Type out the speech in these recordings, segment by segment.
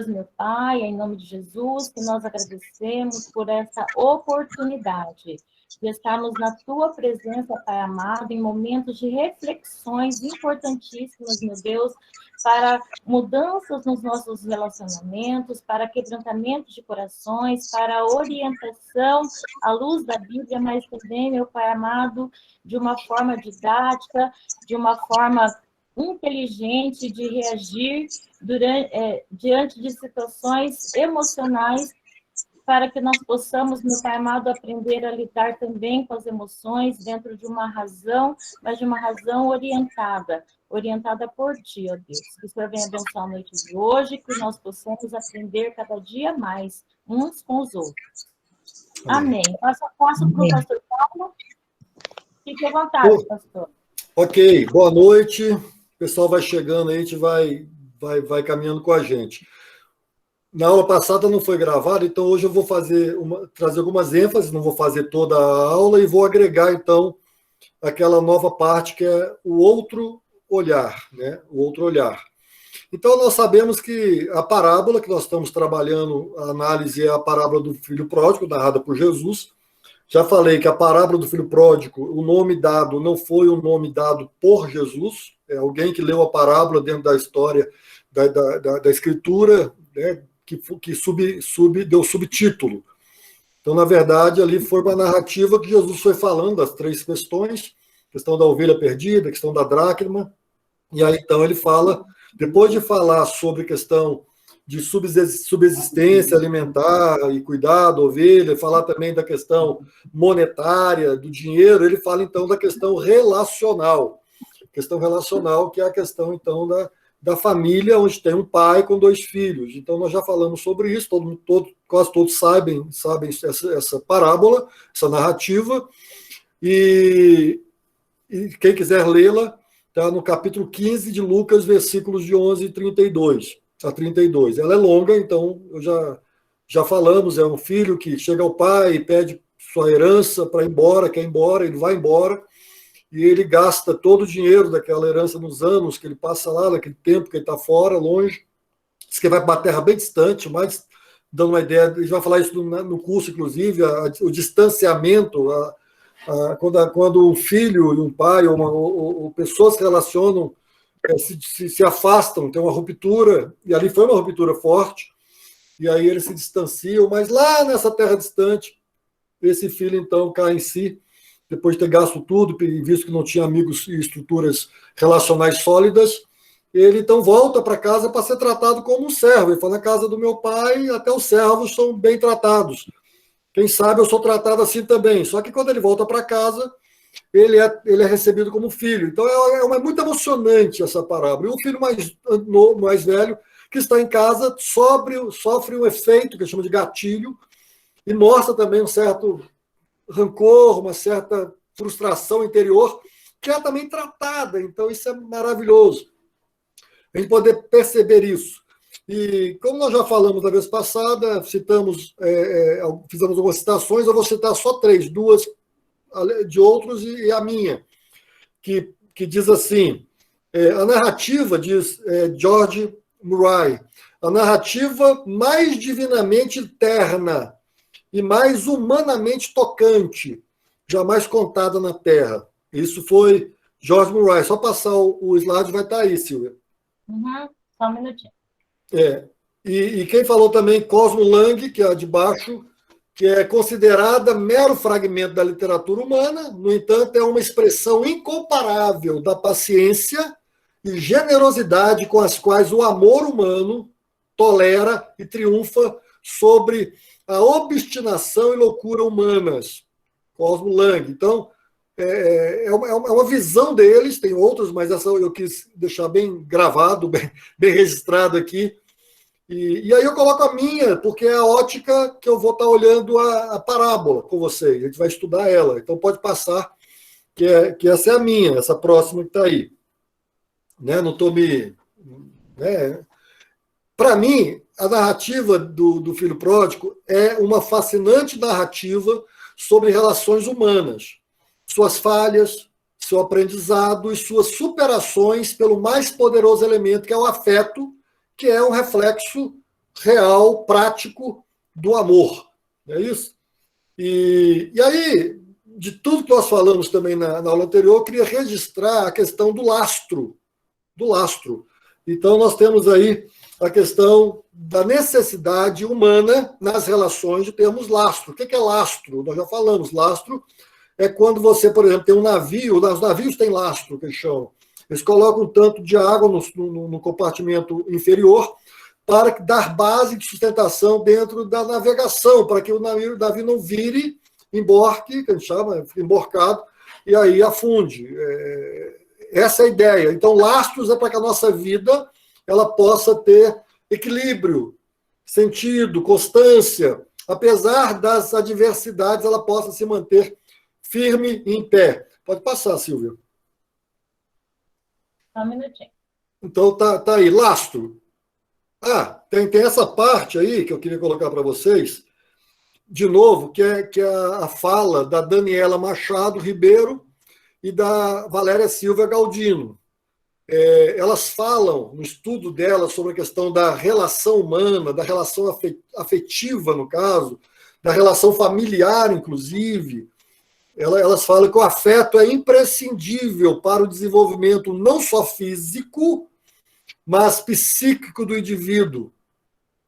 Deus, meu Pai, em nome de Jesus, que nós agradecemos por essa oportunidade de estarmos na Tua presença, Pai amado, em momentos de reflexões importantíssimas, meu Deus, para mudanças nos nossos relacionamentos, para quebrantamento de corações, para orientação à luz da Bíblia, mas também, meu Pai amado, de uma forma didática, de uma forma inteligente de reagir diante de situações emocionais, para que nós possamos, meu Pai amado, aprender a lidar também com as emoções dentro de uma razão, mas de uma razão orientada por Ti, ó Deus. Que o Senhor venha abençoar a noite de hoje, que nós possamos aprender cada dia mais uns com os outros. Amém. Passo para o pastor Paulo. Fique à vontade, pastor. Ok, boa noite. O pessoal vai chegando aí, a gente vai caminhando com a gente. Na aula passada não foi gravada, então hoje eu vou trazer algumas ênfases, não vou fazer toda a aula e vou agregar, então, aquela nova parte que é o outro olhar, né? O outro olhar. Então, nós sabemos que a parábola que nós estamos trabalhando, a análise é a parábola do filho pródigo, narrada por Jesus. Já falei que a parábola do filho pródigo, o nome dado não foi um nome dado por Jesus, é alguém que leu a parábola dentro da história da Escritura, né, que deu subtítulo. Então, na verdade, ali foi uma narrativa que Jesus foi falando das três questões, questão da ovelha perdida, questão da dracma, e aí então ele fala, depois de falar sobre a questão de subsistência alimentar e cuidado, ovelha, falar também da questão monetária, do dinheiro, ele fala então da questão relacional, que é a questão então da família, onde tem um pai com dois filhos. Então nós já falamos sobre isso, quase todos sabem essa parábola, essa narrativa, e quem quiser lê-la, está no capítulo 15 de Lucas, versículos de 11 a 32. Ela é longa, então já falamos, é um filho que chega ao pai e pede sua herança para ir embora, quer ir embora, ele vai embora, e ele gasta todo o dinheiro daquela herança nos anos que ele passa lá, naquele tempo que ele está fora, longe, diz que vai para uma terra bem distante, mas dando uma ideia, a gente vai falar isso no curso, inclusive, o distanciamento, quando um filho e um pai, ou pessoas se relacionam, se afastam, tem uma ruptura, e ali foi uma ruptura forte, e aí eles se distanciam, mas lá nessa terra distante, esse filho então cai em si, depois de ter gasto tudo, e visto que não tinha amigos e estruturas relacionais sólidas, ele então volta para casa para ser tratado como um servo. Ele fala, na casa do meu pai, até os servos são bem tratados. Quem sabe eu sou tratado assim também. Só que quando ele volta para casa, ele é recebido como filho. Então é muito emocionante essa parábola. E o filho mais velho, que está em casa, sofre um efeito que chama de gatilho, e mostra também um certo rancor, uma certa frustração interior, que é também tratada. Então isso é maravilhoso, a gente poder perceber isso. E como nós já falamos da vez passada, fizemos algumas citações, eu vou citar só três, duas de outros e a minha, que diz assim, a narrativa, diz George Murray, a narrativa mais divinamente terna e mais humanamente tocante, jamais contada na Terra. Isso foi George Murray. Só passar o slide vai estar aí, Silvia. Só um minutinho. E quem falou também, Cosmo Lang, que é a de baixo, que é considerada mero fragmento da literatura humana, no entanto, é uma expressão incomparável da paciência e generosidade com as quais o amor humano tolera e triunfa sobre a obstinação e loucura humanas. Cosmo Lang. Então, é uma visão deles, tem outros, mas essa eu quis deixar bem gravado, bem registrado aqui. E aí eu coloco a minha, porque é a ótica que eu vou estar olhando a parábola com vocês. A gente vai estudar ela. Então pode passar, que essa é a minha, essa próxima que está aí. Né? Não estou me... Né? Para mim, a narrativa do filho pródigo é uma fascinante narrativa sobre relações humanas, suas falhas, seu aprendizado e suas superações pelo mais poderoso elemento, que é o afeto, que é um reflexo real, prático do amor. Não é isso? E aí, de tudo que nós falamos também na aula anterior, eu queria registrar a questão do lastro. Do lastro. Então, nós temos aí a questão da necessidade humana nas relações de termos lastro. O que é lastro? Nós já falamos, lastro é quando você, por exemplo, tem um navio, os navios têm lastro, que eles chamam. Eles colocam um tanto de água no compartimento inferior para dar base de sustentação dentro da navegação, para que o navio não vire emborque, que a gente chama, emborcado, e aí afunde. Essa é a ideia. Então, lastros é para que a nossa vida ela possa ter equilíbrio, sentido, constância. Apesar das adversidades, ela possa se manter firme e em pé. Pode passar, Silvia. Só um minutinho. Então, tá aí, lastro. Tem essa parte aí que eu queria colocar para vocês, de novo, que é a fala da Daniela Machado Ribeiro e da Valéria Silva Galdino. Elas falam, no estudo delas, sobre a questão da relação humana, da relação afetiva, no caso, da relação familiar, inclusive. Elas falam que o afeto é imprescindível para o desenvolvimento não só físico, mas psíquico do indivíduo.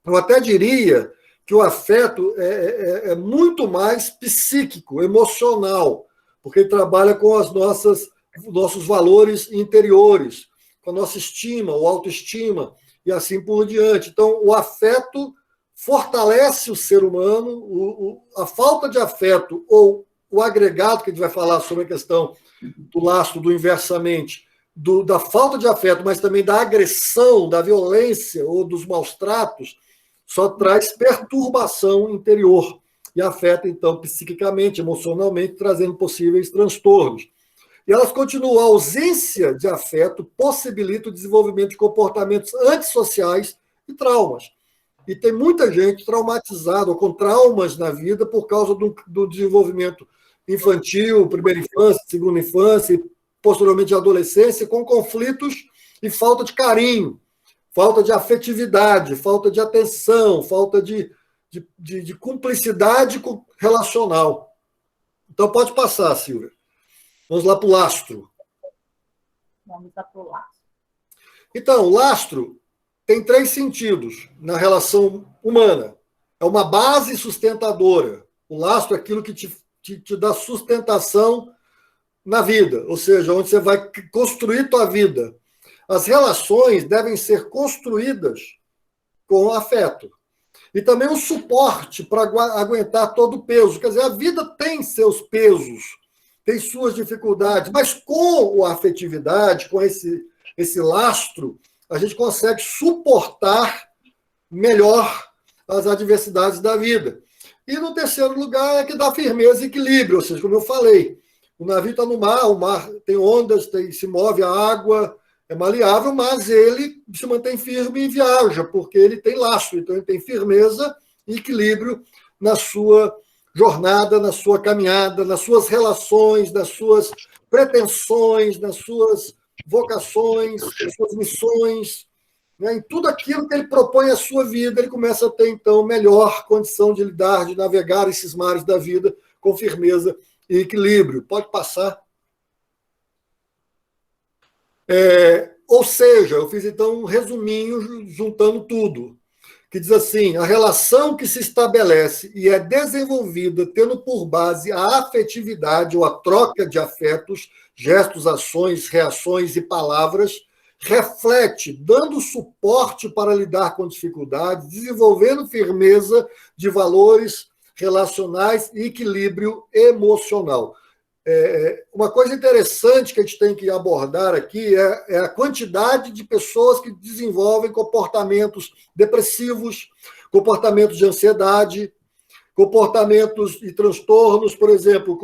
Eu até diria que o afeto é muito mais psíquico, emocional, porque ele trabalha com os nossos valores interiores, com a nossa estima, ou autoestima, e assim por diante. Então, o afeto fortalece o ser humano, a falta de afeto, ou o agregado, que a gente vai falar sobre a questão do lastro, do inversamente, da falta de afeto, mas também da agressão, da violência ou dos maus tratos, só traz perturbação interior e afeta, então, psiquicamente, emocionalmente, trazendo possíveis transtornos. E elas continuam, a ausência de afeto possibilita o desenvolvimento de comportamentos antissociais e traumas. E tem muita gente traumatizada ou com traumas na vida por causa do desenvolvimento infantil, primeira infância, segunda infância e posteriormente adolescência, com conflitos e falta de carinho, falta de afetividade, falta de atenção, falta de cumplicidade relacional. Então, pode passar, Silvia. Vamos lá para o lastro. Vamos lá para o lastro. Então, o lastro tem 3 sentidos na relação humana. É uma base sustentadora. O lastro é aquilo que te dá sustentação na vida, ou seja, onde você vai construir tua vida. As relações devem ser construídas com afeto. E também um suporte para aguentar todo o peso. Quer dizer, a vida tem seus pesos, tem suas dificuldades, mas com a afetividade, com esse lastro, a gente consegue suportar melhor as adversidades da vida. E no terceiro lugar é que dá firmeza e equilíbrio, ou seja, como eu falei, o navio está no mar, o mar tem ondas, se move a água, é maleável, mas ele se mantém firme e viaja, porque ele tem lastro, então ele tem firmeza e equilíbrio na sua jornada, na sua caminhada, nas suas relações, nas suas pretensões, nas suas vocações, nas suas missões, né? Em tudo aquilo que ele propõe à sua vida, ele começa a ter, então, melhor condição de lidar, de navegar esses mares da vida com firmeza e equilíbrio. Pode passar. Ou seja, eu fiz então um resuminho juntando tudo, que diz assim: a relação que se estabelece e é desenvolvida tendo por base a afetividade ou a troca de afetos, gestos, ações, reações e palavras, reflete, dando suporte para lidar com dificuldades, desenvolvendo firmeza de valores relacionais e equilíbrio emocional. Uma coisa interessante que a gente tem que abordar aqui é a quantidade de pessoas que desenvolvem comportamentos depressivos, comportamentos de ansiedade, comportamentos e transtornos, por exemplo,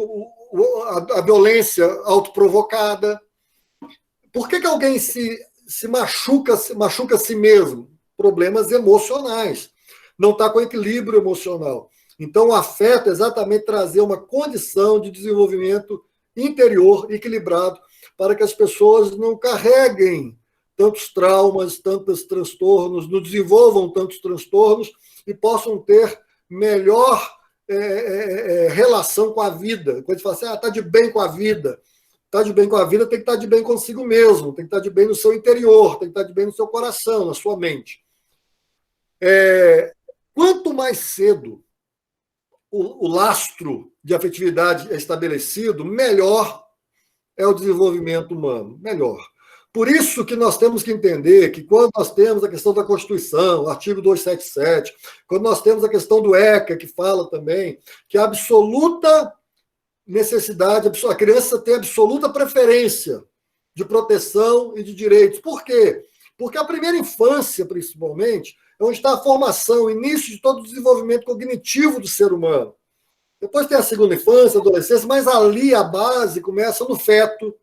a violência autoprovocada. Por que alguém se machuca a si mesmo? Problemas emocionais. Não está com equilíbrio emocional. Então, o afeto é exatamente trazer uma condição de desenvolvimento interior equilibrado para que as pessoas não carreguem tantos traumas, tantos transtornos, não desenvolvam tantos transtornos e possam ter melhor relação com a vida. Quando a gente fala assim, está de bem com a vida. Está de bem com a vida, tem que estar de bem consigo mesmo, tem que estar de bem no seu interior, tem que estar de bem no seu coração, na sua mente. Quanto mais cedo o lastro de afetividade é estabelecido, melhor é o desenvolvimento humano, melhor. Por isso que nós temos que entender que quando nós temos a questão da Constituição, o artigo 277, quando nós temos a questão do ECA, que fala também que a absoluta necessidade, a criança tem absoluta preferência de proteção e de direitos. Por quê? Porque a primeira infância, principalmente, é onde está a formação, o início de todo o desenvolvimento cognitivo do ser humano. Depois tem a segunda infância, a adolescência, mas ali a base começa no feto,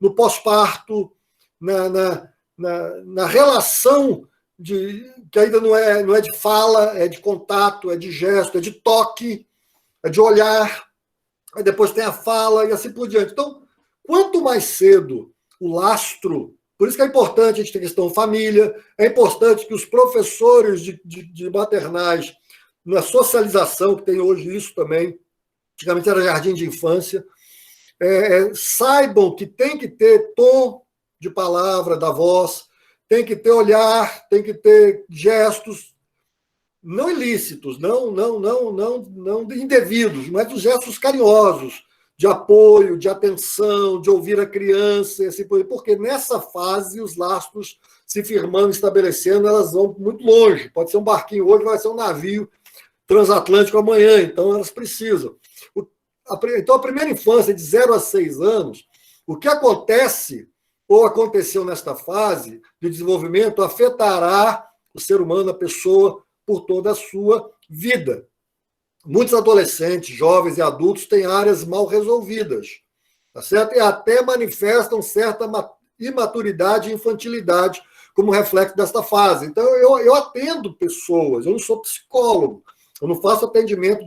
no pós-parto, na relação que ainda não é de fala, é de contato, é de gesto, é de toque, é de olhar. Aí depois tem a fala e assim por diante. Então, quanto mais cedo o lastro, por isso que é importante a gente ter questão família, é importante que os professores de maternais, na socialização, que tem hoje isso também, antigamente era jardim de infância, saibam que tem que ter tom de palavra, da voz, tem que ter olhar, tem que ter gestos, não ilícitos, não indevidos, mas os gestos carinhosos, de apoio, de atenção, de ouvir a criança, e assim por aí, porque nessa fase os lastros se firmando, estabelecendo, elas vão muito longe. Pode ser um barquinho hoje, vai ser um navio transatlântico amanhã, então elas precisam. Então, a primeira infância, de 0 a 6 anos, o que acontece ou aconteceu nesta fase de desenvolvimento afetará o ser humano, a pessoa, por toda a sua vida. Muitos adolescentes, jovens e adultos têm áreas mal resolvidas, tá certo? E até manifestam certa imaturidade e infantilidade como reflexo desta fase. Então, eu atendo pessoas, eu não sou psicólogo, eu não faço atendimento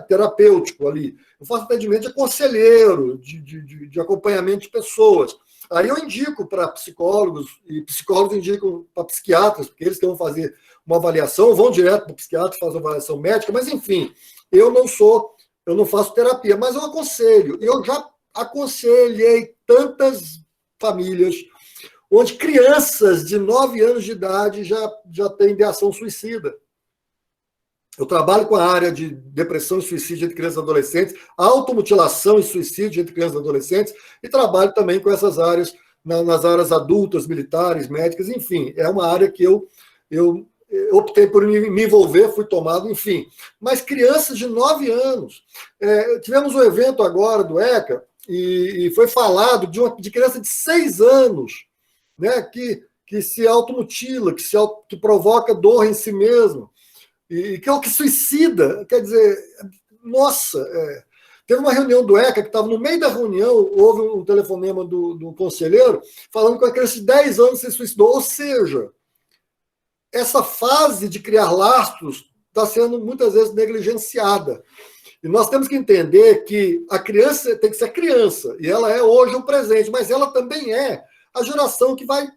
terapêutico ali, eu faço atendimento de conselheiro, de acompanhamento de pessoas. Aí eu indico para psicólogos, e psicólogos indicam para psiquiatras, porque eles que vão fazer uma avaliação, vão direto para o psiquiatra, fazem uma avaliação médica, mas enfim, eu não faço terapia, mas eu aconselho. Eu já aconselhei tantas famílias onde crianças de 9 anos de idade já têm ideação suicida. Eu trabalho com a área de depressão e suicídio entre crianças e adolescentes, automutilação e suicídio entre crianças e adolescentes, e trabalho também com essas áreas, nas áreas adultas, militares, médicas, enfim. É uma área que eu optei por me envolver, fui tomado, enfim. Mas crianças de 9 anos. Tivemos um evento agora do ECA, e foi falado de criança de 6 anos, né, que se automutila, que provoca dor em si mesmo, e que é o que suicida. Quer dizer, nossa, teve uma reunião do ECA que estava no meio da reunião, houve um telefonema do conselheiro falando que a criança de 10 anos se suicidou. Ou seja, essa fase de criar lastros está sendo muitas vezes negligenciada. E nós temos que entender que a criança tem que ser criança, e ela é hoje um presente, mas ela também é a geração que vai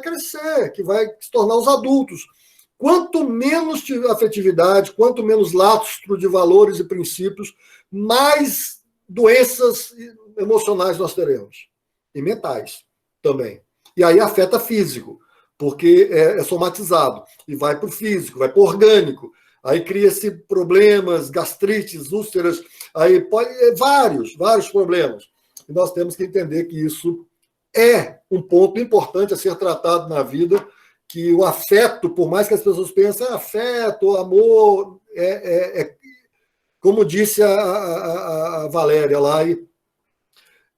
crescer, que vai se tornar os adultos. Quanto menos afetividade, quanto menos lastro de valores e princípios, mais doenças emocionais nós teremos. E mentais também. E aí afeta físico, porque é somatizado. E vai para o físico, vai para o orgânico. Aí cria-se problemas, gastrites, úlceras, aí vários problemas. E nós temos que entender que isso é um ponto importante a ser tratado na vida, que o afeto, por mais que as pessoas pensem, afeto, amor, como disse a Valéria lá,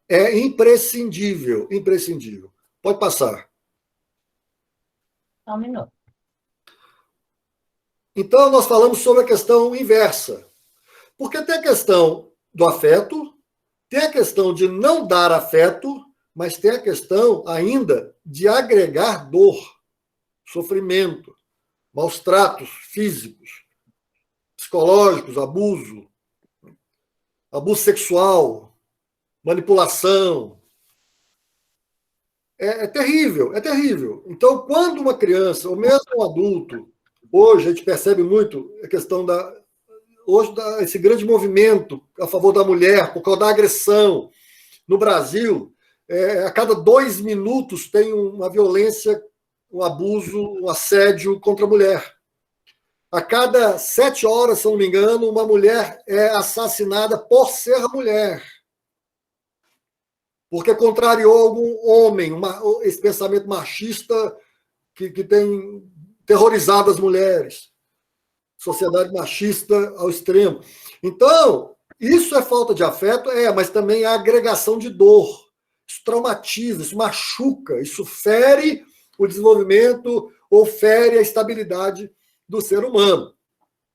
é imprescindível, imprescindível. Pode passar. Só um minuto. Então, nós falamos sobre a questão inversa. Porque tem a questão do afeto, tem a questão de não dar afeto, mas tem a questão ainda de agregar dor, sofrimento, maus tratos físicos, psicológicos, abuso sexual, manipulação. é terrível, é terrível. Então, quando uma criança, ou mesmo um adulto, hoje a gente percebe muito a questão esse grande movimento a favor da mulher, por causa da agressão. No Brasil, a cada 2 minutos tem uma violência, um abuso, um assédio contra a mulher. A cada 7 horas, se não me engano, uma mulher é assassinada por ser mulher. Porque contrariou algum homem, esse pensamento machista que tem terrorizado as mulheres. Sociedade machista ao extremo. Então, isso é falta de afeto? Mas também é agregação de dor. Isso traumatiza, isso machuca, isso fere o desenvolvimento ou fere a estabilidade do ser humano.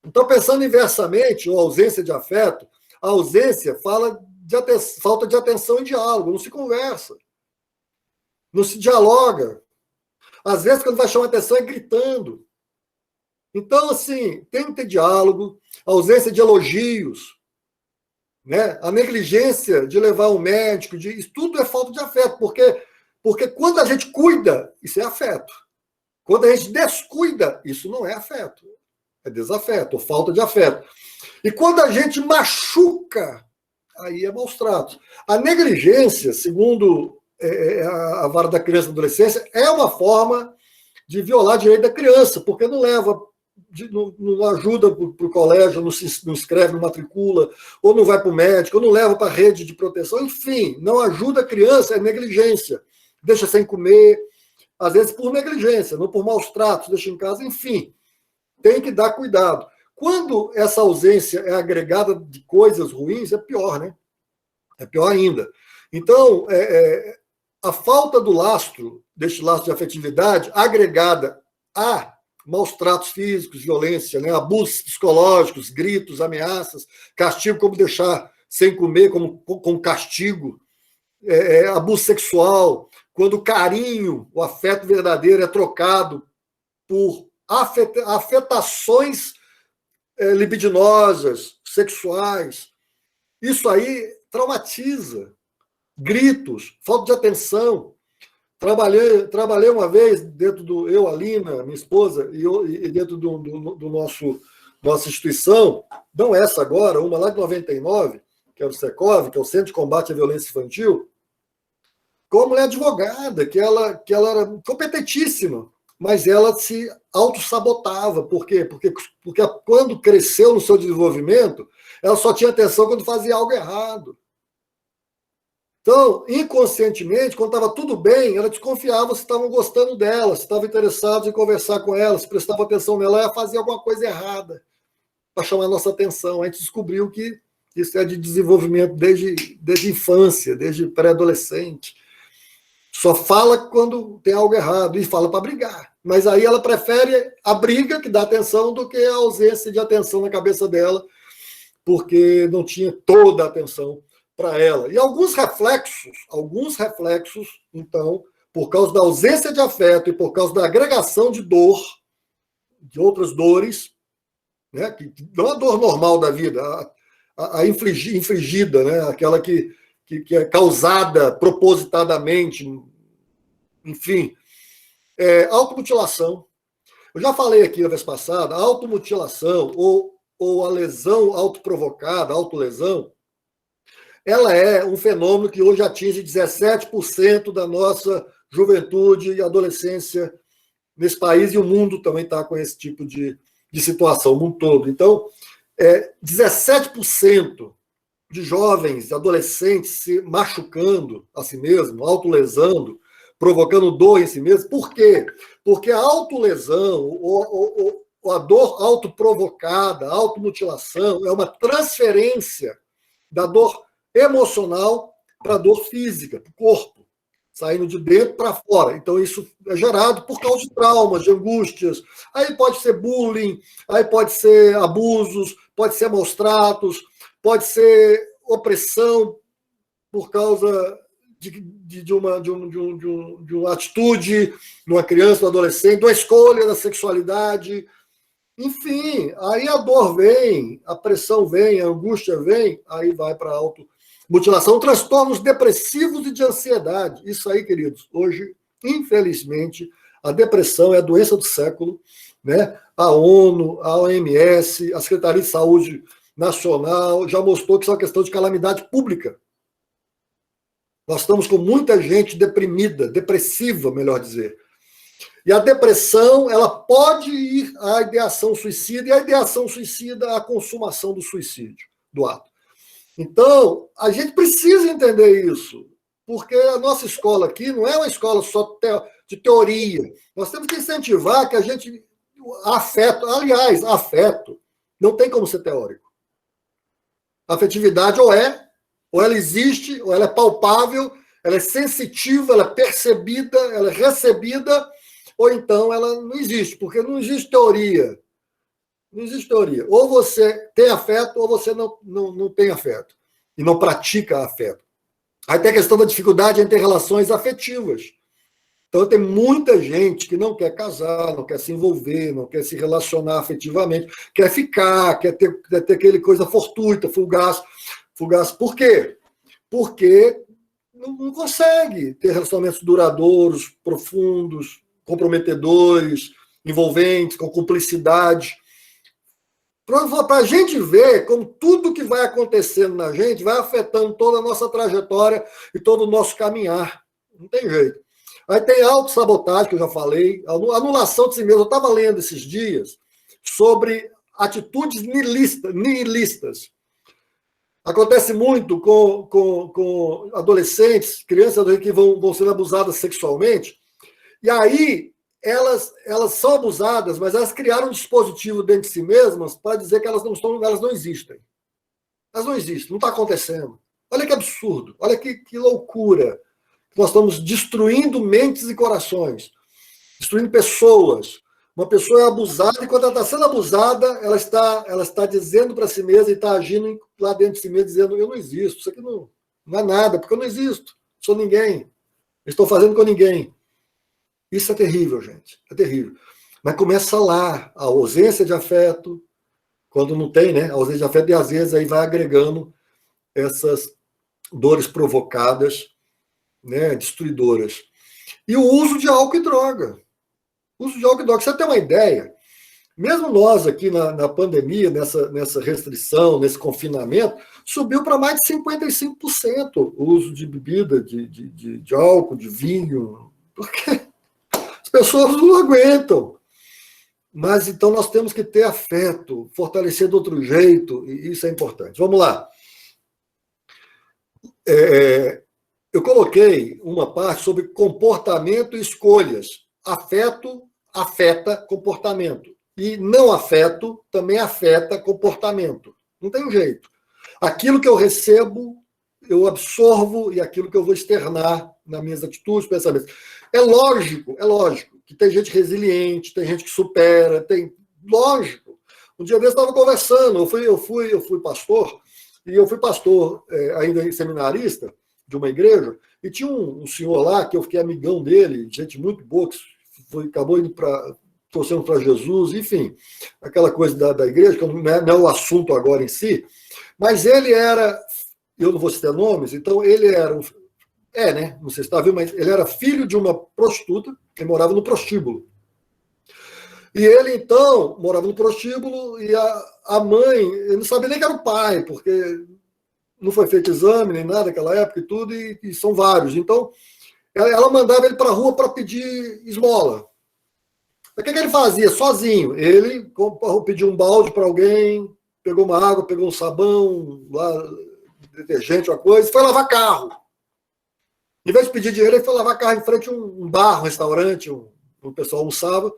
Então, pensando inversamente, ou ausência de afeto, a ausência fala de falta de atenção e diálogo, não se conversa, não se dialoga. Às vezes, quando vai chamar atenção, é gritando. Então, assim, tem que ter diálogo, ausência de elogios, né? A negligência de levar um médico, isso tudo é falta de afeto, porque quando a gente cuida, isso é afeto. Quando a gente descuida, isso não é afeto. É desafeto, ou falta de afeto. E quando a gente machuca, aí é maus tratos. A negligência, segundo a vara da criança e adolescência, é uma forma de violar direito da criança, porque não leva, não ajuda para o colégio, não inscreve, não matricula, ou não vai para o médico, ou não leva para a rede de proteção, enfim, não ajuda a criança, é negligência. Deixa sem comer, às vezes por negligência, não por maus tratos, deixa em casa, enfim. Tem que dar cuidado. Quando essa ausência é agregada de coisas ruins, é pior, né? É pior ainda. Então, a falta do lastro, deste lastro de afetividade, agregada a maus tratos físicos, violência, né? Abusos psicológicos, gritos, ameaças, castigo como deixar sem comer, como castigo, abuso sexual, quando o carinho, o afeto verdadeiro é trocado por afetações libidinosas, sexuais. Isso aí traumatiza. Gritos, falta de atenção. Trabalhei uma vez dentro eu, a Lina, minha esposa, e dentro do nossa instituição, não essa agora, uma lá de 99, que é o SECOV, que é o Centro de Combate à Violência Infantil, com uma mulher advogada, que ela era competentíssima, mas ela se autossabotava. Por quê? Porque quando cresceu no seu desenvolvimento, ela só tinha atenção quando fazia algo errado. Então, inconscientemente, quando estava tudo bem, ela desconfiava se estavam gostando dela, se estavam interessados em conversar com ela, se prestava atenção nela, ela fazia alguma coisa errada para chamar a nossa atenção. A gente descobriu que isso é de desenvolvimento desde infância, desde pré-adolescente. Só fala quando tem algo errado e fala para brigar. Mas aí ela prefere a briga, que dá atenção, do que a ausência de atenção na cabeça dela, porque não tinha toda a atenção para ela. E alguns reflexos, então, por causa da ausência de afeto e por causa da agregação de dor, de outras dores, né, que não é a dor normal da vida, a infligida, né, aquela que é causada propositadamente, enfim, automutilação. Eu já falei aqui na vez passada, a automutilação ou a lesão autoprovocada, autolesão, ela é um fenômeno que hoje atinge 17% da nossa juventude e adolescência nesse país, e o mundo também está com esse tipo de situação, o mundo todo. Então, 17% de jovens, adolescentes se machucando a si mesmo, autolesando, provocando dor em si mesmo. Por quê? Porque a autolesão, ou a dor autoprovocada, a automutilação, é uma transferência da dor emocional para a dor física, para o corpo, saindo de dentro para fora. Então, isso é gerado por causa de traumas, de angústias. Aí pode ser bullying, aí pode ser abusos, pode ser maus tratos, pode ser opressão por causa de uma atitude de uma criança, de um adolescente, de uma escolha da sexualidade. Enfim, aí a dor vem, a pressão vem, a angústia vem, aí vai para Mutilação, transtornos depressivos e de ansiedade. Isso aí, queridos, hoje, infelizmente, a depressão é a doença do século, né? A ONU, a OMS, a Secretaria de Saúde Nacional já mostrou que isso é uma questão de calamidade pública. Nós estamos com muita gente deprimida, depressiva, melhor dizer. E a depressão, ela pode ir à ideação suicida, e a ideação suicida é a consumação do suicídio, do ato. Então, a gente precisa entender isso, porque a nossa escola aqui não é uma escola só de teoria. Nós temos que incentivar que a gente... Afeto, aliás, afeto não tem como ser teórico. A afetividade ou ela existe, ou ela é palpável, ela é sensitiva, ela é percebida, ela é recebida, ou então ela não existe, porque não existe teoria. Não existe teoria. Ou você tem afeto, ou você não tem afeto. E não pratica afeto. Aí tem a questão da dificuldade em ter relações afetivas. Então, tem muita gente que não quer casar, não quer se envolver, não quer se relacionar afetivamente, quer ficar, quer ter aquele coisa fortuita, fugaz. Por quê? Porque não consegue ter relacionamentos duradouros, profundos, comprometedores, envolventes, com cumplicidade. Para a gente ver como tudo que vai acontecendo na gente vai afetando toda a nossa trajetória e todo o nosso caminhar. Não tem jeito. Aí tem autossabotagem, que eu já falei, anulação de si mesmo. Eu estava lendo esses dias sobre atitudes nihilistas. Acontece muito com adolescentes, crianças que vão sendo abusadas sexualmente, e aí elas são abusadas, mas elas criaram um dispositivo dentro de si mesmas para dizer que elas não existem. Elas não existem, não está acontecendo. Olha que absurdo, olha que loucura. Nós estamos destruindo mentes e corações, destruindo pessoas. Uma pessoa é abusada e quando ela está sendo abusada, ela está dizendo para si mesma e está agindo lá dentro de si mesma, dizendo: eu não existo, isso aqui não é nada, porque eu não existo, sou ninguém, estou fazendo com ninguém. Isso é terrível, gente, é terrível. Mas começa lá, a ausência de afeto, quando não tem, né? A ausência de afeto, e às vezes aí vai agregando essas dores provocadas, né, destruidoras. E o uso de álcool e droga. O uso de álcool e droga. Você tem uma ideia? Mesmo nós aqui na pandemia, nessa restrição, nesse confinamento, subiu para mais de 55% o uso de bebida, de álcool, de vinho, porque as pessoas não aguentam. Mas então nós temos que ter afeto, fortalecer do outro jeito, e isso é importante. Vamos lá. Eu coloquei uma parte sobre comportamento e escolhas. Afeto afeta comportamento. E não afeto também afeta comportamento. Não tem jeito. Aquilo que eu recebo, eu absorvo, e aquilo que eu vou externar nas minhas atitudes, pensamentos. É lógico que tem gente resiliente, tem gente que supera, lógico. Um dia desse eu estava conversando, eu fui pastor, e eu fui pastor ainda seminarista, de uma igreja, e tinha um senhor lá, que eu fiquei amigão dele, gente muito boa, que acabou indo torcendo para Jesus, enfim, aquela coisa da igreja, que não é o assunto agora em si, mas ele era, eu não vou citar nomes, então ele era, né, não sei se está vendo, mas ele era filho de uma prostituta, que morava no prostíbulo. E ele, então, morava no prostíbulo, e a mãe, ele não sabia nem que era o pai, porque não foi feito exame nem nada naquela época e tudo, e são vários. Então, ela mandava ele para a rua para pedir esmola. O que ele fazia? Sozinho. Ele pediu um balde para alguém, pegou uma água, pegou um sabão, lá, detergente, uma coisa, e foi lavar carro. Em vez de pedir dinheiro, ele foi lavar carro em frente a um bar, um restaurante, o pessoal almoçava.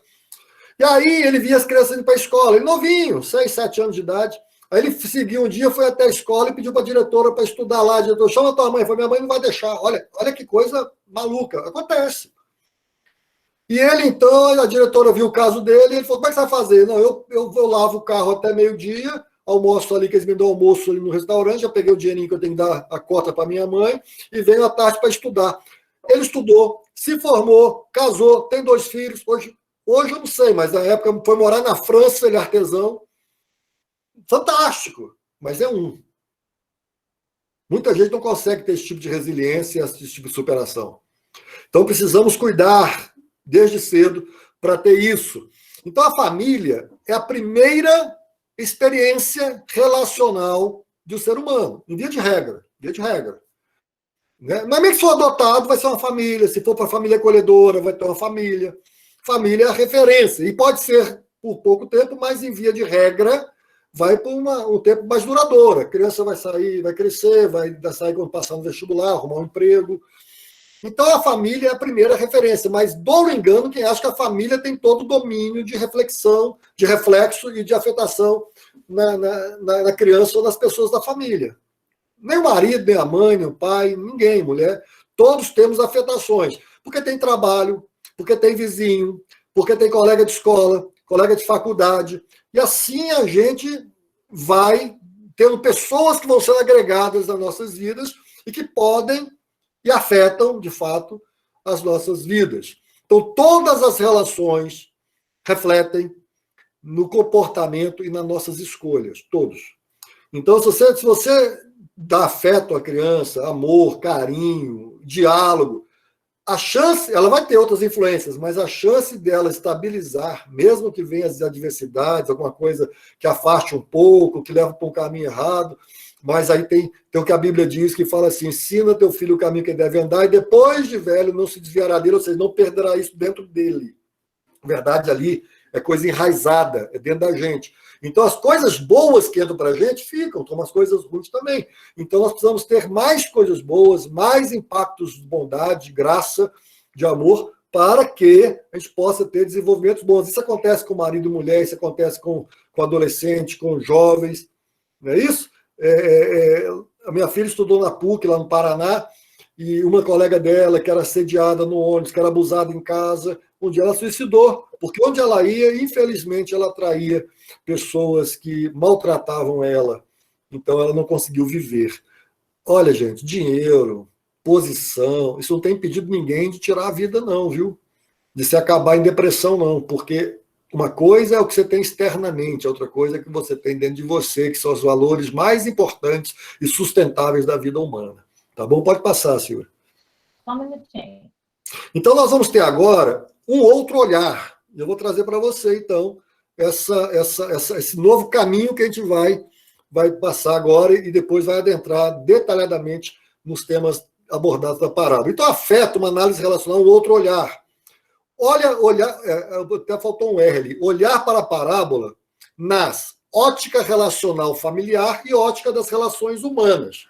E aí ele via as crianças indo para a escola, ele novinho, 6, 7 anos de idade. Aí ele seguiu um dia, foi até a escola e pediu para a diretora para estudar lá. A diretora: chama a tua mãe. Falei: minha mãe não vai deixar. Olha que coisa maluca. Acontece. E ele, então, a diretora viu o caso dele e ele falou: como é que você vai fazer? Não, eu lavo o carro até meio-dia, almoço ali, que eles me dão almoço ali no restaurante, já peguei o dinheirinho que eu tenho que dar a cota para minha mãe e venho à tarde para estudar. Ele estudou, se formou, casou, tem 2 filhos. Hoje eu não sei, mas na época foi morar na França, ele é artesão. Fantástico, mas é um. Muita gente não consegue ter esse tipo de resiliência, esse tipo de superação. Então, precisamos cuidar desde cedo para ter isso. Então, a família é a primeira experiência relacional de um ser humano, em via de regra. Via de regra. Né? Mas mesmo que for adotado, vai ser uma família. Se for para a família acolhedora, vai ter uma família. Família é a referência. E pode ser por pouco tempo, mas em via de regra, vai por um tempo mais duradouro. A criança vai sair, vai crescer, vai sair quando passar no vestibular, arrumar um emprego. Então, a família é a primeira referência, mas dou o engano quem acha que a família tem todo o domínio de reflexão, de reflexo e de afetação na criança ou nas pessoas da família. Nem o marido, nem a mãe, nem o pai, ninguém, mulher. Todos temos afetações. Porque tem trabalho, porque tem vizinho, porque tem colega de escola, colega de faculdade. E assim a gente vai tendo pessoas que vão ser agregadas nas nossas vidas e que podem e afetam, de fato, as nossas vidas. Então, todas as relações refletem no comportamento e nas nossas escolhas, todos. Então, se você dá afeto à criança, amor, carinho, diálogo, a chance, ela vai ter outras influências, mas a chance dela estabilizar, mesmo que venha as adversidades, alguma coisa que afaste um pouco, que leva para um caminho errado, mas aí tem o que a Bíblia diz, que fala assim, ensina teu filho o caminho que ele deve andar, e depois de velho não se desviará dele, ou seja, não perderá isso dentro dele. A verdade ali é coisa enraizada, é dentro da gente. Então, as coisas boas que entram para a gente ficam, como as coisas ruins também. Então, nós precisamos ter mais coisas boas, mais impactos de bondade, de graça, de amor, para que a gente possa ter desenvolvimentos bons. Isso acontece com marido e mulher, isso acontece com adolescente, com jovens, não é isso? A minha filha estudou na PUC, lá no Paraná, e uma colega dela, que era assediada no ônibus, que era abusada em casa, um dia ela suicidou, porque onde ela ia, infelizmente, ela atraía pessoas que maltratavam ela, então ela não conseguiu viver. Olha, gente, dinheiro, posição, isso não tem impedido ninguém de tirar a vida, não, viu? De se acabar em depressão, não, porque uma coisa é o que você tem externamente, outra coisa é o que você tem dentro de você, que são os valores mais importantes e sustentáveis da vida humana. Tá bom? Pode passar, Silvia. Só um minutinho. Então, nós vamos ter agora um outro olhar. Eu vou trazer para você, então, esse novo caminho que a gente vai passar agora e depois vai adentrar detalhadamente nos temas abordados da parábola. Então, afeta uma análise relacional, um outro olhar. Até faltou um R ali. Olhar para a parábola nas ótica relacional familiar e ótica das relações humanas.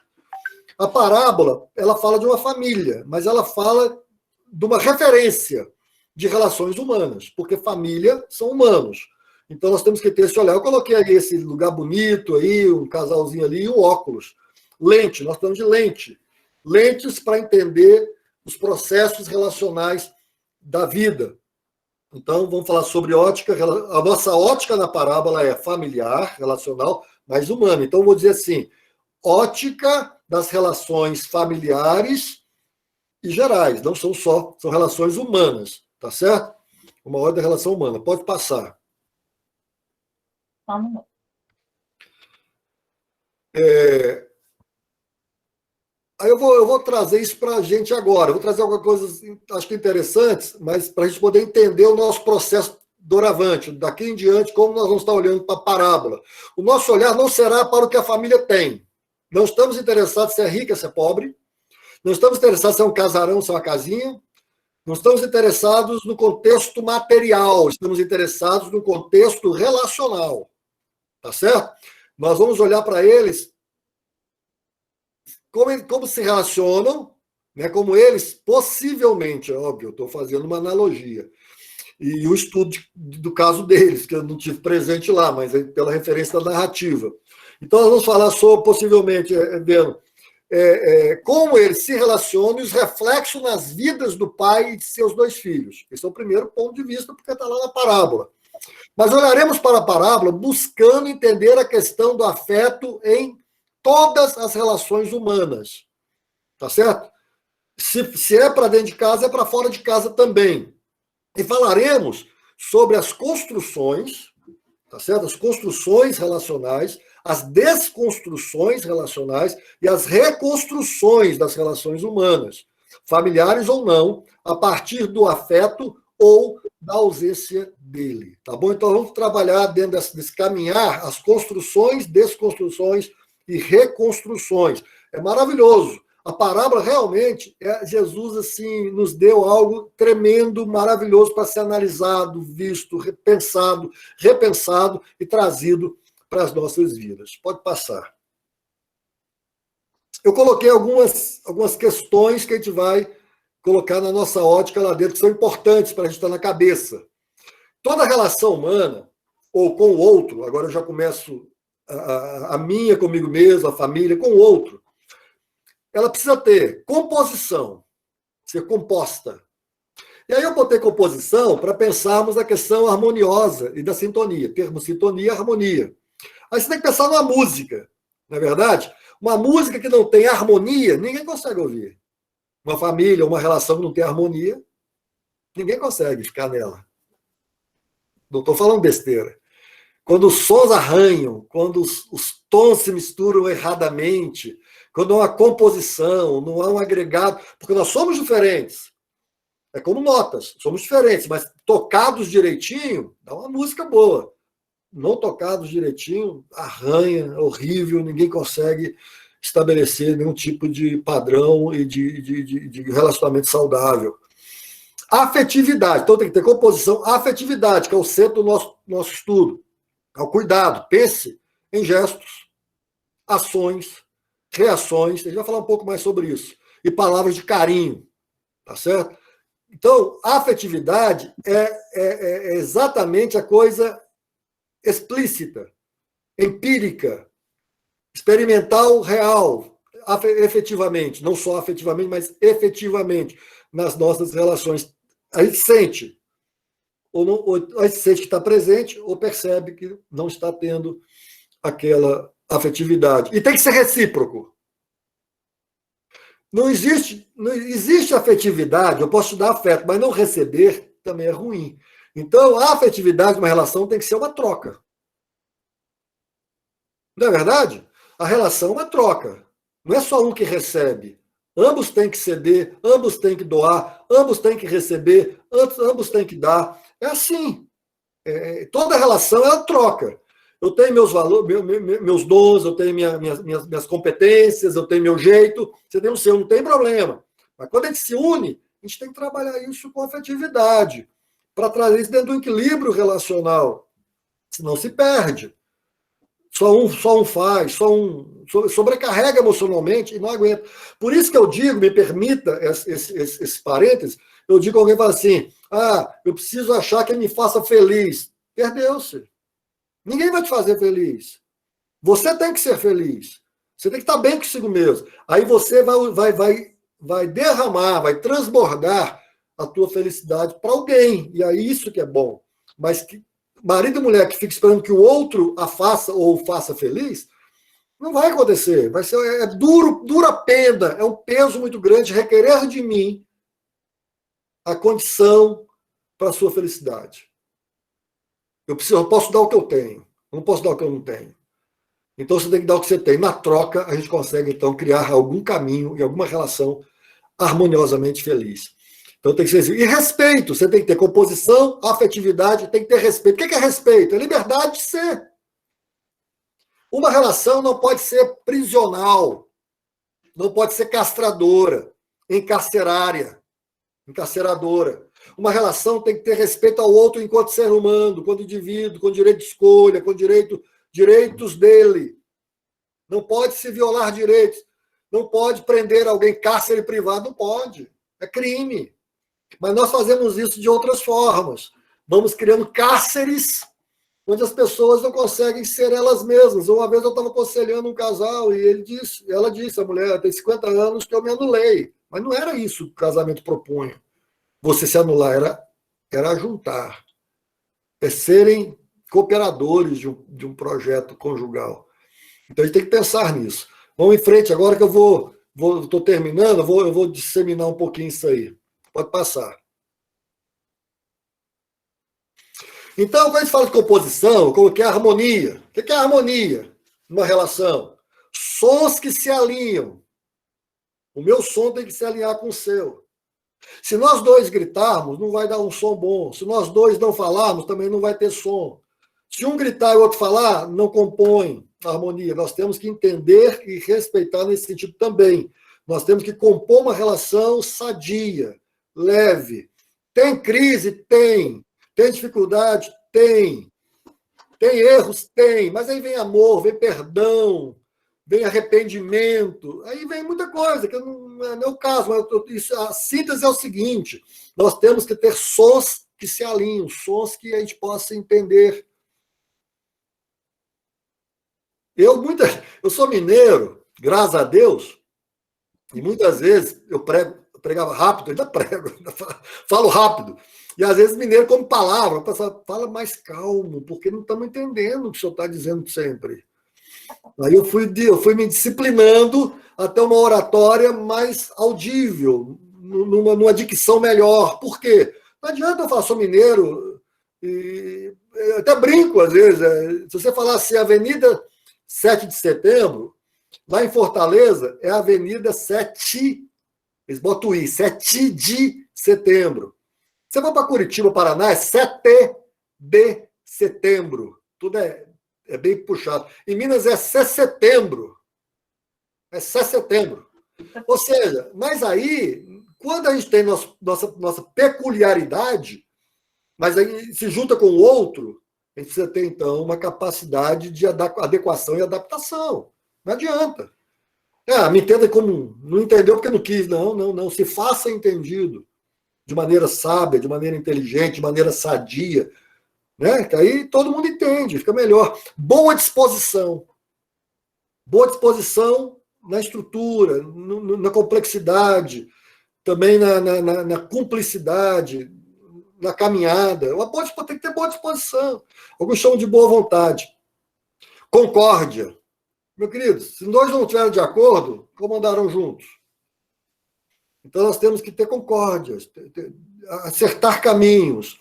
A parábola, ela fala de uma família, mas ela fala de uma referência de relações humanas, porque família são humanos. Então, nós temos que ter esse olhar. Eu coloquei aí esse lugar bonito, aí, um casalzinho ali e um óculos. Lente, nós estamos de lente. Lentes para entender os processos relacionais da vida. Então, vamos falar sobre ótica. A nossa ótica na parábola é familiar, relacional, mas humana. Então, vou dizer assim, ótica das relações familiares e gerais, não são são relações humanas, tá certo? Uma ordem da relação humana. Pode passar. Aí eu vou trazer isso para a gente agora. Eu vou trazer algumas coisas, acho que interessantes, mas para a gente poder entender o nosso processo doravante, daqui em diante, como nós vamos estar olhando para a parábola. O nosso olhar não será para o que a família tem. Não estamos interessados se é rica, se é pobre. Não estamos interessados se é um casarão, se é uma casinha. Não estamos interessados no contexto material. Estamos interessados no contexto relacional. Tá certo? Nós vamos olhar para eles como se relacionam, né, como eles possivelmente, óbvio, eu estou fazendo uma analogia, e o estudo do caso deles, que eu não tive presente lá, mas é pela referência da narrativa. Então, nós vamos falar sobre, possivelmente, vendo como eles se relacionam e os reflexos nas vidas do pai e de seus dois filhos. Esse é o primeiro ponto de vista, porque está lá na parábola. Mas olharemos para a parábola buscando entender a questão do afeto em todas as relações humanas. Tá certo? Se é para dentro de casa, é para fora de casa também. E falaremos sobre as construções, tá certo? As construções relacionais, as desconstruções relacionais e as reconstruções das relações humanas, familiares ou não, a partir do afeto ou da ausência dele. Tá bom? Então vamos trabalhar dentro desse caminhar as construções, desconstruções e reconstruções. É maravilhoso. A parábola realmente, Jesus assim nos deu algo tremendo, maravilhoso para ser analisado, visto, repensado e trazido para as nossas vidas. Pode passar. Eu coloquei algumas questões que a gente vai colocar na nossa ótica lá dentro, que são importantes para a gente estar na cabeça. Toda relação humana, ou com o outro, agora eu já começo a minha comigo mesmo, a família, com o outro, ela precisa ter composição, ser composta. E aí eu botei composição para pensarmos na questão harmoniosa e da sintonia, termo sintonia e harmonia. Aí você tem que pensar numa música, não é verdade? Uma música que não tem harmonia, ninguém consegue ouvir. Uma família, uma relação que não tem harmonia, ninguém consegue ficar nela. Não estou falando besteira. Quando os sons arranham, quando os tons se misturam erradamente, quando não há composição, não há um agregado, porque nós somos diferentes. É como notas, somos diferentes, mas tocados direitinho, dá uma música boa. Não tocados direitinho, arranha, horrível, ninguém consegue estabelecer nenhum tipo de padrão e de relacionamento saudável. Afetividade, então tem que ter composição, afetividade, que é o centro do nosso estudo. Ao cuidado, pense em gestos, ações, reações, a gente vai falar um pouco mais sobre isso, e palavras de carinho, tá certo? Então, a afetividade é exatamente a coisa explícita, empírica, experimental, real, efetivamente, não só afetivamente, mas efetivamente, nas nossas relações. A gente sente, ou a gente sente que está presente, ou percebe que não está tendo aquela afetividade. E tem que ser recíproco. Não existe afetividade, eu posso te dar afeto, mas não receber também é ruim. Então, a afetividade de uma relação tem que ser uma troca. Não é verdade? A relação é uma troca. Não é só um que recebe. Ambos têm que ceder, ambos têm que doar, ambos têm que receber, ambos têm que dar. É assim. Toda relação é uma troca. Eu tenho meus valores, meus dons, eu tenho minhas competências, eu tenho meu jeito, você tem o seu, não tem problema. Mas quando a gente se une, a gente tem que trabalhar isso com afetividade, para trazer isso dentro do equilíbrio relacional. Senão se perde. Só um faz, sobrecarrega emocionalmente e não aguenta. Por isso que eu digo, me permita esse parênteses, eu digo alguém fala assim, eu preciso achar que ele me faça feliz. Perdeu-se. Ninguém vai te fazer feliz. Você tem que ser feliz. Você tem que estar bem consigo mesmo. Aí você vai derramar, vai transbordar a tua felicidade para alguém. E aí isso que é bom. Mas que marido e mulher que fica esperando que o outro a faça ou o faça feliz, não vai acontecer. Vai ser dura pena, é um peso muito grande requerer de mim a condição para a sua felicidade. Eu posso dar o que eu tenho, eu não posso dar o que eu não tenho. Então você tem que dar o que você tem. Na troca, a gente consegue, então, criar algum caminho e alguma relação harmoniosamente feliz. Então tem que ser assim. E respeito, você tem que ter composição, afetividade, tem que ter respeito. O que é respeito? É liberdade de ser. Uma relação não pode ser prisional, não pode ser castradora, encarceradora. Uma relação tem que ter respeito ao outro enquanto ser humano, enquanto indivíduo, com direito de escolha, com direitos dele. Não pode se violar direitos. Não pode prender alguém cárcere privado, não pode. É crime. Mas nós fazemos isso de outras formas. Vamos criando cárceres onde as pessoas não conseguem ser elas mesmas. Uma vez eu estava aconselhando um casal e ela disse, a mulher tem 50 anos que eu me anulei. Mas não era isso que o casamento propunha. Você se anular era juntar. É serem cooperadores de um projeto conjugal. Então a gente tem que pensar nisso. Vamos em frente agora que estou terminando, eu vou disseminar um pouquinho isso aí. Pode passar. Então, quando a gente fala de composição, eu coloquei a harmonia. O que é a harmonia? uma relação? Sons que se alinham. O meu som tem que se alinhar com o seu. Se nós dois gritarmos, não vai dar um som bom. Se nós dois não falarmos, também não vai ter som. Se um gritar e o outro falar, não compõe a harmonia. Nós temos que entender e respeitar nesse sentido também. Nós temos que compor uma relação sadia, leve. Tem crise? Tem. Tem dificuldade? Tem. Tem erros? Tem. Mas aí vem amor, vem perdão, vem arrependimento. Aí vem muita coisa, que não é o caso. Mas a síntese é o seguinte: nós temos que ter sons que se alinham, sons que a gente possa entender. Eu sou mineiro, graças a Deus, e muitas vezes eu pregava rápido, ainda prego, falo rápido. E às vezes mineiro como palavra, a pessoa fala mais calmo, porque não estamos entendendo o que o senhor está dizendo sempre. Aí eu fui me disciplinando até uma oratória mais audível, numa dicção melhor. Por quê? Não adianta eu falar, sou mineiro, e eu até brinco às vezes. Se você falar assim, Avenida 7 de Setembro, lá em Fortaleza, é a Avenida 7, eles botam o I, 7 de Setembro. Você vai para Curitiba, Paraná, é 7 de Setembro. Tudo é bem puxado. Em Minas é Setembro. É Setembro. Ou seja, mas aí, quando a gente tem nossa peculiaridade, mas aí se junta com o outro, a gente precisa ter, então, uma capacidade de adequação e adaptação. Não adianta. Me entenda como... Não entendeu porque não quis. Não. Se faça entendido. De maneira sábia, de maneira inteligente, de maneira sadia. Né? Que aí todo mundo entende, fica melhor. Boa disposição. Boa disposição na estrutura, na complexidade, também na cumplicidade, na caminhada. Tem que ter boa disposição. Alguns chamam de boa vontade. Concórdia. Meu querido, se nós não estivermos de acordo, como andarão juntos? Então nós temos que ter concórdias, acertar caminhos,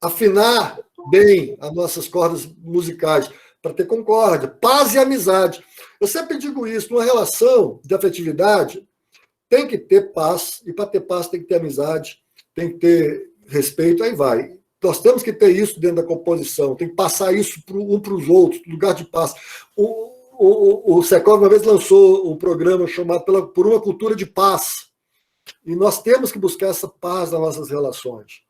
afinar bem as nossas cordas musicais, para ter concórdia, paz e amizade. Eu sempre digo isso, numa relação de afetividade, tem que ter paz, e para ter paz tem que ter amizade, tem que ter respeito, aí vai. Nós temos que ter isso dentro da composição, tem que passar isso um para os outros, lugar de paz. O Secov uma vez lançou um programa chamado Por uma Cultura de Paz, e nós temos que buscar essa paz nas nossas relações.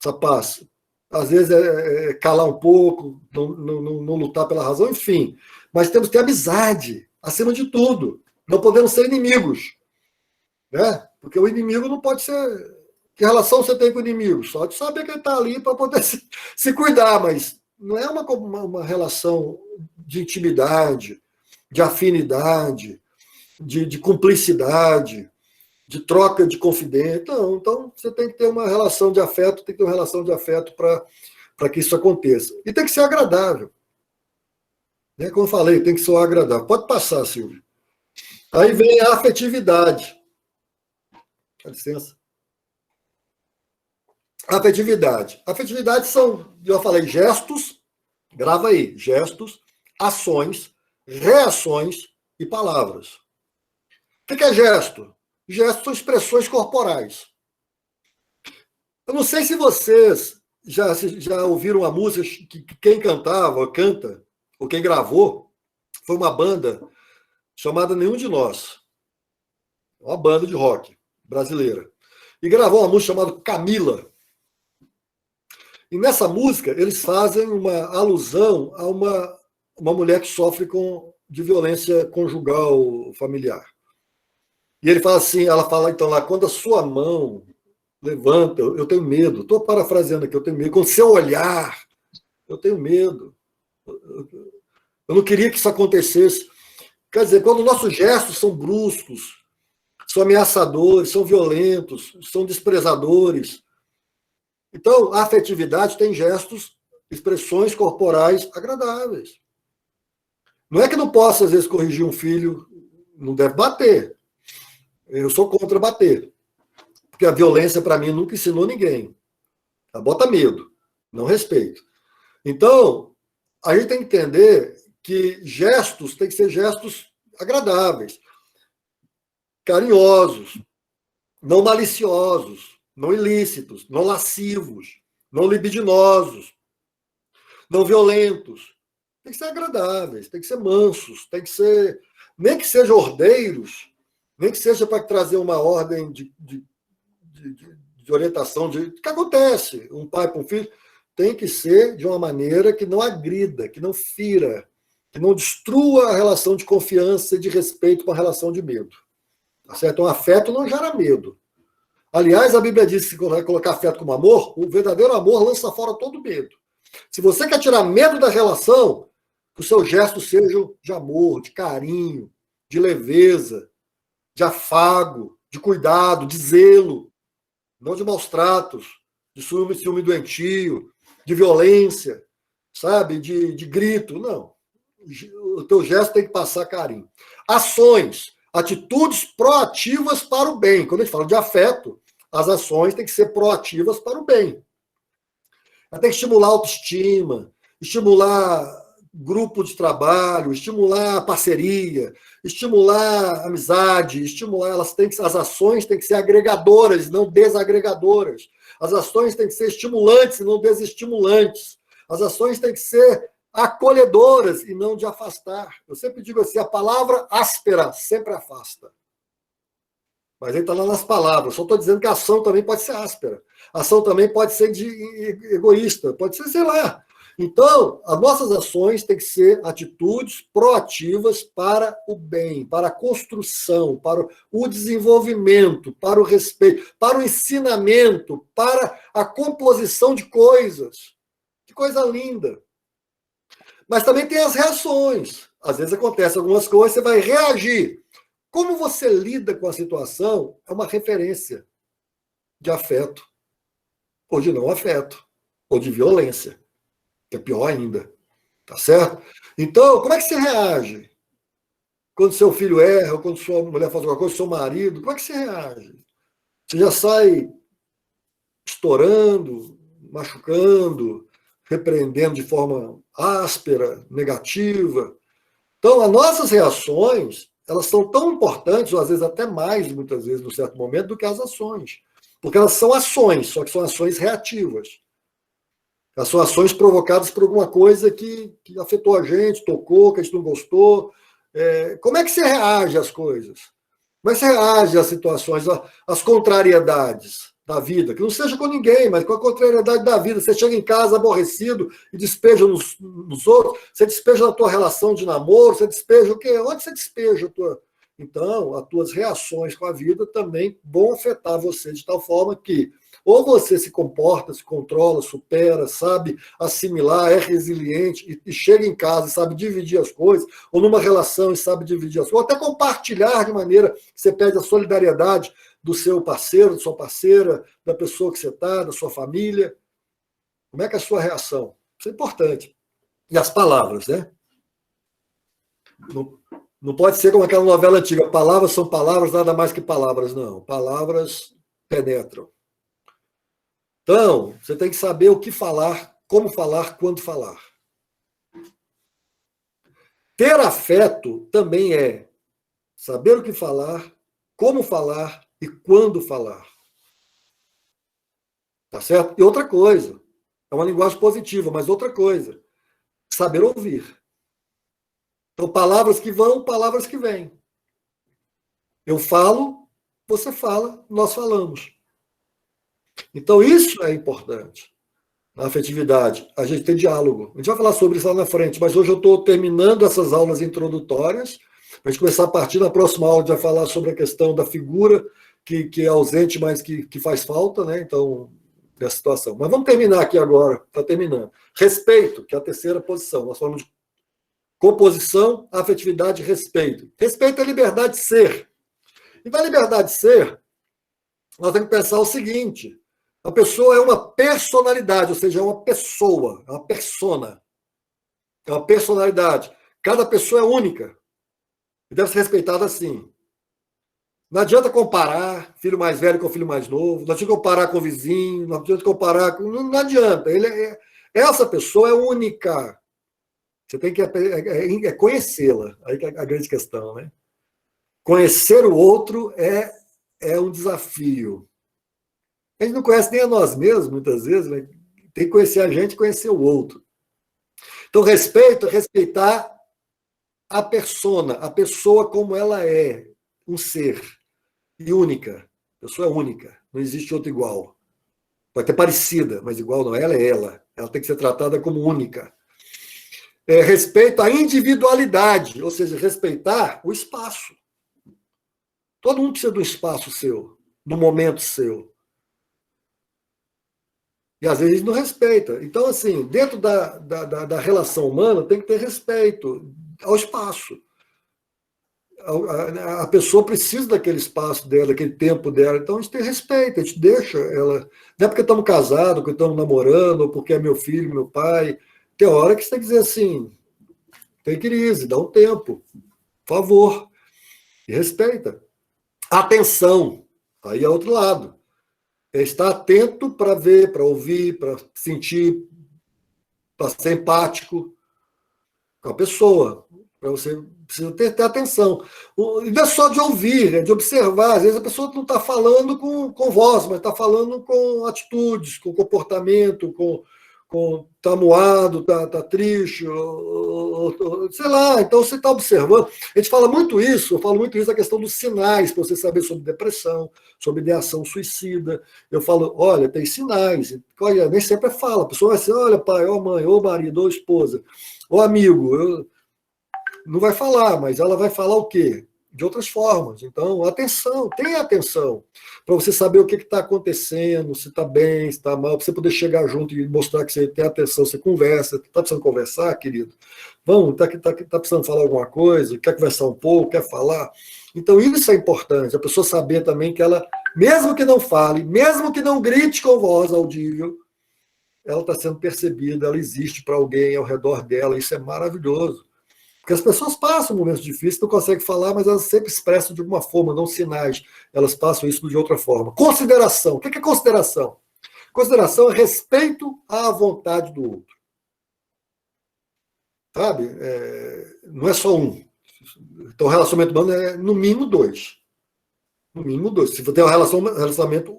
Essa paz. Às vezes é calar um pouco, não lutar pela razão, enfim. Mas temos que ter amizade, acima de tudo. Não podemos ser inimigos. Né? Porque o inimigo não pode ser... Que relação você tem com o inimigo? Só de saber que ele está ali para poder se cuidar, mas não é uma relação de intimidade, de afinidade, de cumplicidade, de troca de confidência. Não, então você tem que ter uma relação de afeto, tem que ter uma relação de afeto para que isso aconteça. E tem que ser agradável. Né? Como eu falei, tem que ser agradável. Pode passar, Silvio. Aí vem a afetividade. Dá licença. Afetividade. Afetividade são, eu falei, gestos, grava aí, gestos, ações, reações e palavras. O que é gesto? Gestos são expressões corporais. Eu não sei se vocês já ouviram uma música que quem cantava, ou canta, ou quem gravou, foi uma banda chamada Nenhum de Nós. Uma banda de rock brasileira. E gravou uma música chamada Camila. E nessa música, eles fazem uma alusão a uma mulher que sofre de violência conjugal familiar. E ele fala assim, ela fala então lá, quando a sua mão levanta, eu tenho medo. Estou parafraseando aqui, eu tenho medo. Com o seu olhar, eu tenho medo. Eu não queria que isso acontecesse. Quer dizer, quando nossos gestos são bruscos, são ameaçadores, são violentos, são desprezadores. Então, a afetividade tem gestos, expressões corporais agradáveis. Não é que não possa, às vezes, corrigir um filho, não deve bater. Eu sou contra bater. Porque a violência, para mim, nunca ensinou ninguém. Ela bota medo, não respeito. Então, a gente tem que entender que gestos têm que ser gestos agradáveis, carinhosos, não maliciosos, não ilícitos, não lascivos, não libidinosos, não violentos. Tem que ser agradáveis, tem que ser mansos, tem que ser, nem que sejam ordeiros, nem que seja para trazer uma ordem de orientação, de que acontece, um pai para um filho, tem que ser de uma maneira que não agrida, que não fira, que não destrua a relação de confiança e de respeito com a relação de medo. Tá certo? Um afeto não gera medo. Aliás, a Bíblia diz que se colocar afeto como amor, o verdadeiro amor lança fora todo medo. Se você quer tirar medo da relação, que os seus gestos sejam de amor, de carinho, de leveza, de afago, de cuidado, de zelo, não de maus tratos, de ciúme doentio, de violência, sabe? De grito. Não. O teu gesto tem que passar carinho. Ações, atitudes proativas para o bem. Quando a gente fala de afeto, as ações têm que ser proativas para o bem. Ela tem que estimular a autoestima, estimular grupo de trabalho, estimular a parceria, estimular a amizade, estimular, as ações têm que ser agregadoras, não desagregadoras. As ações têm que ser estimulantes e não desestimulantes. As ações têm que ser acolhedoras e não de afastar. Eu sempre digo assim, a palavra áspera sempre afasta. Mas ele está lá nas palavras. Só estou dizendo que a ação também pode ser áspera. A ação também pode ser egoísta, pode ser, sei lá. Então, as nossas ações têm que ser atitudes proativas para o bem, para a construção, para o desenvolvimento, para o respeito, para o ensinamento, para a composição de coisas. Que coisa linda. Mas também tem as reações. Às vezes acontecem algumas coisas, você vai reagir. Como você lida com a situação é uma referência de afeto, ou de não afeto, ou de violência, que é pior ainda. Tá certo? Então, como é que você reage? Quando seu filho erra, ou quando sua mulher faz alguma coisa, seu marido, como é que você reage? Você já sai estourando, machucando, repreendendo de forma áspera, negativa. Então, as nossas reações, elas são tão importantes, ou às vezes até mais, muitas vezes, num certo momento, do que as ações. Porque elas são ações, só que são ações reativas. Elas são ações provocadas por alguma coisa que afetou a gente, tocou, que a gente não gostou. Como é que você reage às coisas? Como é que você reage às situações, às contrariedades da vida? Que não seja com ninguém, mas com a contrariedade da vida. Você chega em casa aborrecido e despeja nos outros, você despeja na tua relação de namoro, você despeja o quê? Onde você despeja a tua... Então, as tuas reações com a vida também vão afetar você de tal forma que ou você se comporta, se controla, supera, sabe assimilar, é resiliente e chega em casa e sabe dividir as coisas, ou numa relação e sabe dividir as coisas, ou até compartilhar de maneira que você pede a solidariedade do seu parceiro, da sua parceira, da pessoa que você está, da sua família. Como é que é a sua reação? Isso é importante. E as palavras, né? Não pode ser como aquela novela antiga, palavras são palavras, nada mais que palavras. Não, palavras penetram. Então, você tem que saber o que falar, como falar, quando falar. Ter afeto também é saber o que falar, como falar e quando falar. Tá certo? E outra coisa, é uma linguagem positiva, mas outra coisa, saber ouvir. Então, palavras que vão, palavras que vêm. Eu falo, você fala, nós falamos. Então, isso é importante. Na afetividade, a gente tem diálogo. A gente vai falar sobre isso lá na frente, mas hoje eu estou terminando essas aulas introdutórias. Para a gente começar a partir da próxima aula, a gente vai falar sobre a questão da figura, que é ausente, mas que faz falta, né? Então, dessa situação. Mas vamos terminar aqui agora, está terminando. Respeito, que é a terceira posição. Nós falamos de composição, afetividade e respeito. Respeito é liberdade de ser. E na liberdade de ser, nós temos que pensar o seguinte: a pessoa é uma personalidade, ou seja, é uma pessoa, é uma persona. É uma personalidade. Cada pessoa é única. E deve ser respeitada assim. Não adianta comparar filho mais velho com filho mais novo, não adianta comparar com o vizinho, não adianta comparar com... Não adianta. Essa pessoa é única. Você tem que conhecê-la. Aí que é a grande questão, né? Conhecer o outro é um desafio. A gente não conhece nem a nós mesmos, muitas vezes, mas tem que conhecer a gente e conhecer o outro. Então, respeitar a persona, a pessoa como ela é, um ser, e única. A pessoa é única, não existe outra igual. Pode ter parecida, mas igual não, ela é ela. Ela tem que ser tratada como única. Respeito à individualidade, ou seja, respeitar o espaço. Todo mundo precisa do espaço seu, do momento seu. E às vezes não respeita. Então, assim, dentro da relação humana tem que ter respeito ao espaço. A pessoa precisa daquele espaço dela, daquele tempo dela. Então a gente tem respeito, a gente deixa ela. Não é porque estamos casados, porque estamos namorando, ou porque é meu filho, meu pai. Tem hora que você tem que dizer assim, tem crise, dá um tempo, por favor. E respeita. Atenção, aí é outro lado. Estar atento para ver, para ouvir, para sentir, para ser empático com a pessoa. Para você precisa ter atenção. Não é só de ouvir, é de observar. Às vezes a pessoa não está falando com voz, mas está falando com atitudes, com comportamento, tá moado, tá triste, sei lá. Então você está observando. A gente fala muito isso, eu falo muito isso da questão dos sinais, para você saber sobre depressão, sobre ideação suicida. Eu falo, olha, tem sinais. Olha, nem sempre fala. A pessoa vai assim, olha, pai, ó mãe, ó marido, ó esposa, ó amigo. Não vai falar, mas ela vai falar o quê? De outras formas. Então, atenção, tenha atenção, para você saber o que está acontecendo, se está bem, se está mal, para você poder chegar junto e mostrar que você tem atenção, você conversa. Está precisando conversar, querido? Vamos, tá precisando falar alguma coisa? Quer conversar um pouco? Quer falar? Então, isso é importante, a pessoa saber também que ela, mesmo que não fale, mesmo que não grite com voz audível, ela está sendo percebida, ela existe para alguém ao redor dela, isso é maravilhoso. Porque as pessoas passam momentos difíceis, não conseguem falar, mas elas sempre expressam de alguma forma, não sinais. Elas passam isso de outra forma. Consideração. O que é consideração? Consideração é respeito à vontade do outro. Sabe? Não é só um. Então, o relacionamento humano é, no mínimo, dois. No mínimo, dois. Se você tem um relacionamento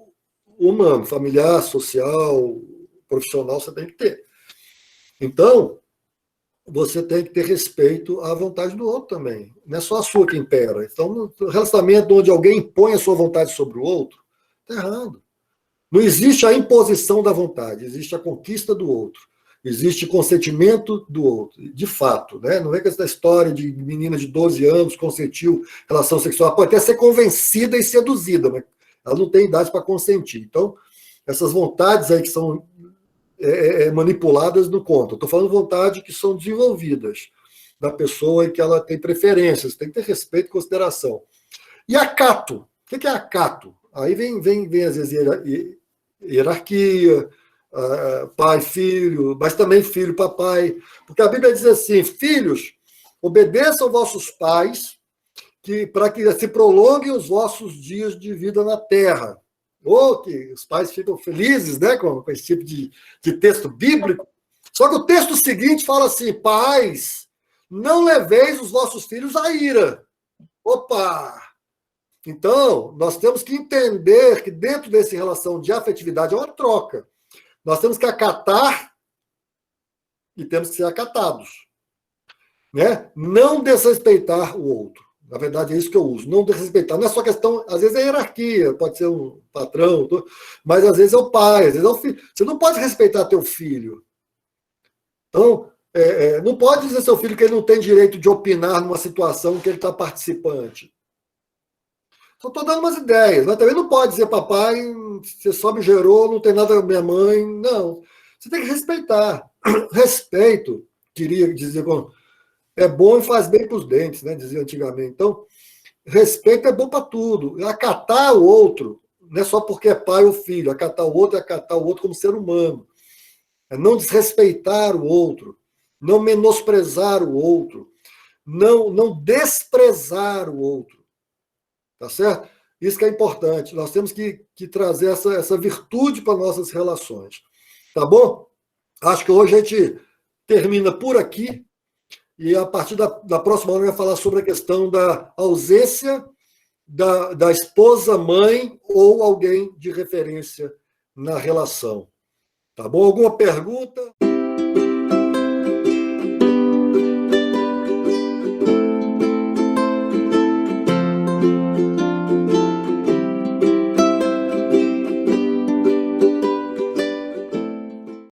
humano, familiar, social, profissional, você tem que ter. Então, você tem que ter respeito à vontade do outro também. Não é só a sua que impera. Então, no relacionamento onde alguém impõe a sua vontade sobre o outro, está errado. Não existe a imposição da vontade, existe a conquista do outro. Existe consentimento do outro, de fato. Né? Não é que essa história de menina de 12 anos consentiu relação sexual, pode até ser convencida e seduzida, mas ela não tem idade para consentir. Então, essas vontades aí que são manipuladas não contam. Estou falando de vontade que são desenvolvidas da pessoa e que ela tem preferências, tem que ter respeito e consideração. E acato. O que é acato? Aí vem às vezes, hierarquia, pai, filho, mas também filho, papai. Porque a Bíblia diz assim, filhos, obedeçam vossos pais para que se prolonguem os vossos dias de vida na terra. Ou que os pais ficam felizes, né, com esse tipo de texto bíblico. Só que o texto seguinte fala assim, pais, não leveis os vossos filhos à ira. Opa! Então, nós temos que entender que dentro dessa relação de afetividade é uma troca. Nós temos que acatar e temos que ser acatados. Né? Não desrespeitar o outro. Na verdade, é isso que eu uso. Não desrespeitar. Não é só questão, às vezes é hierarquia, pode ser um patrão, mas às vezes é o pai, às vezes é o filho. Você não pode respeitar teu filho. Então, não pode dizer ao seu filho que ele não tem direito de opinar numa situação que ele está participante. Só estou dando umas ideias. Mas também não pode dizer, papai, você só me gerou, não tem nada com minha mãe. Não. Você tem que respeitar. Respeito, queria dizer, é bom e faz bem para os dentes, né? Dizia antigamente. Então, respeito é bom para tudo. Acatar o outro, não é só porque é pai ou filho. Acatar o outro é acatar o outro como ser humano. É não desrespeitar o outro, não menosprezar o outro, não desprezar o outro. Tá certo? Isso que é importante. Nós temos que trazer essa virtude para nossas relações. Tá bom? Acho que hoje a gente termina por aqui. e a partir da próxima aula vai falar sobre a questão da ausência da esposa, mãe ou alguém de referência na relação. Tá bom? Alguma pergunta?